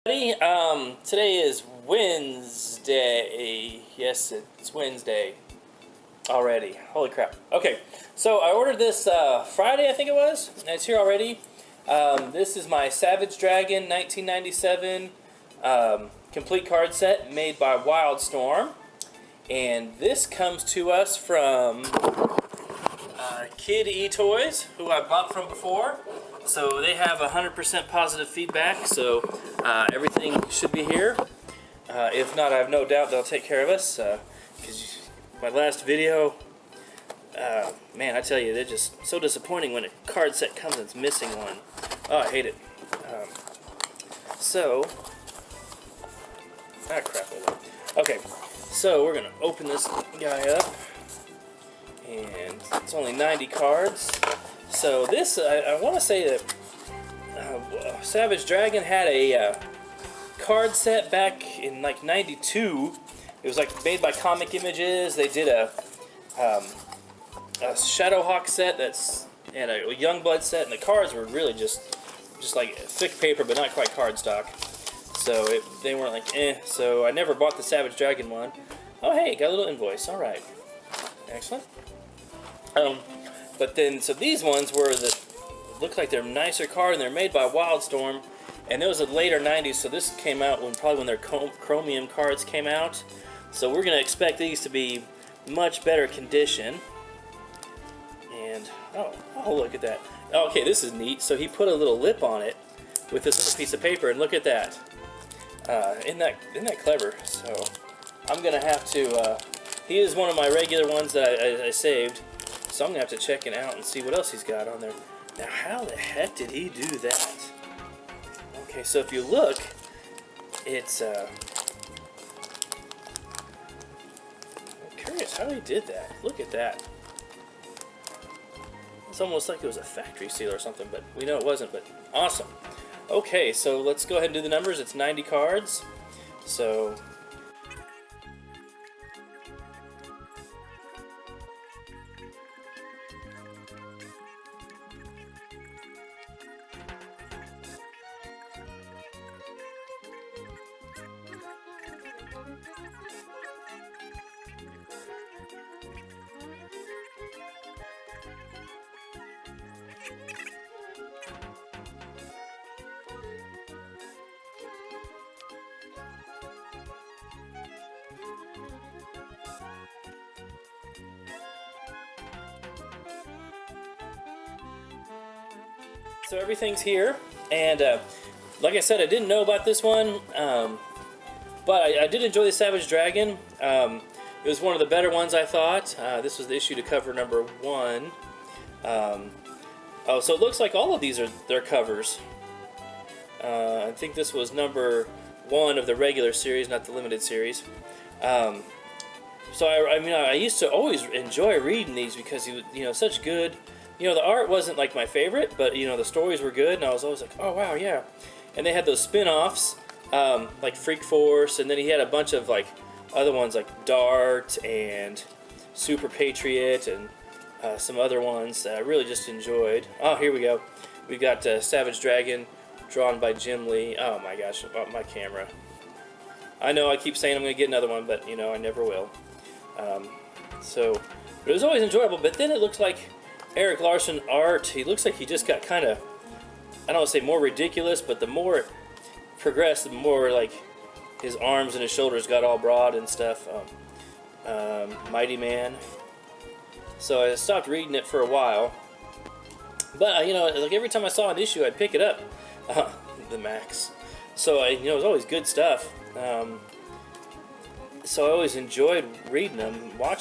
Today is Wednesday. Yes, it's Wednesday already. Holy crap. Okay, so I ordered this Friday, I think it was, and it's here already. This is my Savage Dragon 1997 complete card set made by Wildstorm. And this comes to us from Kid E-Toys, who I bought from before. So they have 100% positive feedback, so everything should be here. If not, I have no doubt they'll take care of us. Because my last video, man, I tell you, they're just so disappointing when a card set comes and it's missing one. Oh, I hate it. Crap. Okay, so we're going to open this guy up. And it's only 90 cards. So this, I want to say that Savage Dragon had a card set back in like '92. It was like made by Comic Images. They did a Shadowhawk set and a Youngblood set, and the cards were really just like thick paper, but not quite cardstock. So they weren't like So I never bought the Savage Dragon one. Oh hey, got a little invoice. All right, excellent. But then, so these ones look like they're nicer card, and they're made by Wildstorm, and it was the later 90s, so this came out probably when their Chromium cards came out. So we're going to expect these to be much better condition. And, oh, look at that. Okay, this is neat. So he put a little lip on it with this little piece of paper, and look at that. Isn't that clever? So I'm going to have to, he is one of my regular ones that I saved. So I'm going to have to check it out and see what else he's got on there. Now, how the heck did he do that? Okay, so if you look, it's, I'm curious how he did that. Look at that. It's almost like it was a factory seal or something, but we know it wasn't, but awesome. Okay, so let's go ahead and do the numbers. It's 90 cards. So everything's here, and like I said, I didn't know about this one, but I did enjoy the Savage Dragon. It was one of the better ones, I thought. This was the issue to cover number 1. Oh, so it looks like all of these are their covers. I think this was number 1 of the regular series, not the limited series. So I used to always enjoy reading these because such good. The art wasn't like my favorite, but the stories were good, and I was always like, oh wow, yeah. And they had those spin-offs, like Freak Force, and then he had a bunch of like other ones like Dart and Super Patriot and some other ones that I really just enjoyed. Oh, here we go. We've got Savage Dragon, drawn by Jim Lee. Oh my gosh, my camera. I know I keep saying I'm going to get another one, but I never will. But it was always enjoyable, but then it looks like Erik Larsen art, he looks like he just got kind of, I don't want to say more ridiculous, but the more it progressed, the more like his arms and his shoulders got all broad and stuff. Mighty Man. So I stopped reading it for a while. But, like every time I saw an issue, I'd pick it up. The Max. So, it was always good stuff. So I always enjoyed reading them, I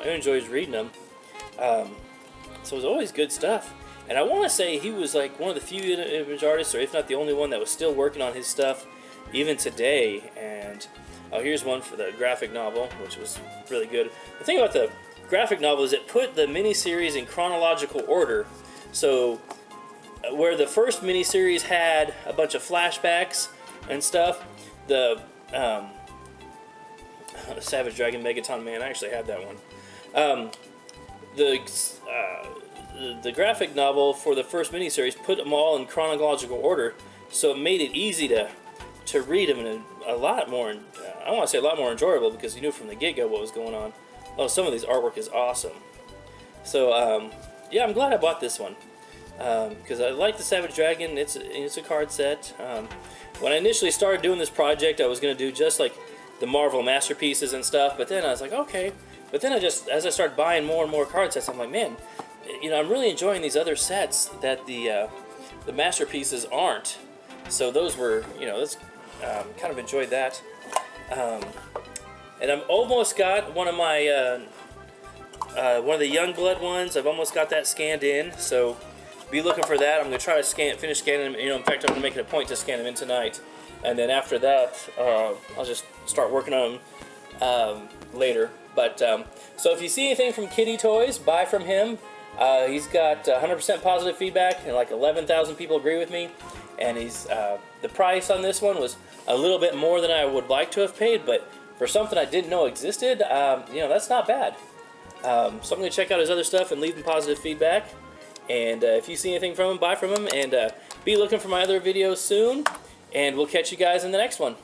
enjoyed reading them. So it was always good stuff. And I want to say he was like one of the few image artists, or if not the only one, that was still working on his stuff even today. And here's one for the graphic novel, which was really good. The thing about the graphic novel is it put the miniseries in chronological order. So where the first miniseries had a bunch of flashbacks and stuff, the Savage Dragon Megaton Man, I actually had that one. The graphic novel for the first miniseries put them all in chronological order, so it made it easy to to read them in a lot more. I don't want to say a lot more enjoyable because you knew from the get-go what was going on. Oh, some of these artwork is awesome. So yeah, I'm glad I bought this one because I like the Savage Dragon. It's a card set. When I initially started doing this project, I was going to do just like the Marvel Masterpieces and stuff, but then I was like, okay. But then as I started buying more and more card sets, I'm like, man, you know, I'm really enjoying these other sets that the Masterpieces aren't. So those were, you know, kind of enjoyed that. And I've almost got one of my one of the Youngblood ones. I've almost got that scanned in, so be looking for that. I'm going to try to finish scanning them. You know, in fact, I'm going to make it a point to scan them in tonight, and then after that, I'll just start working on them later. But so if you see anything from Kitty Toys, buy from him. He's got 100% positive feedback, and like 11,000 people agree with me. And the price on this one was a little bit more than I would like to have paid, but for something I didn't know existed, you know, that's not bad. So I'm going to check out his other stuff and leave him positive feedback. And if you see anything from him, buy from him. And be looking for my other videos soon. And we'll catch you guys in the next one.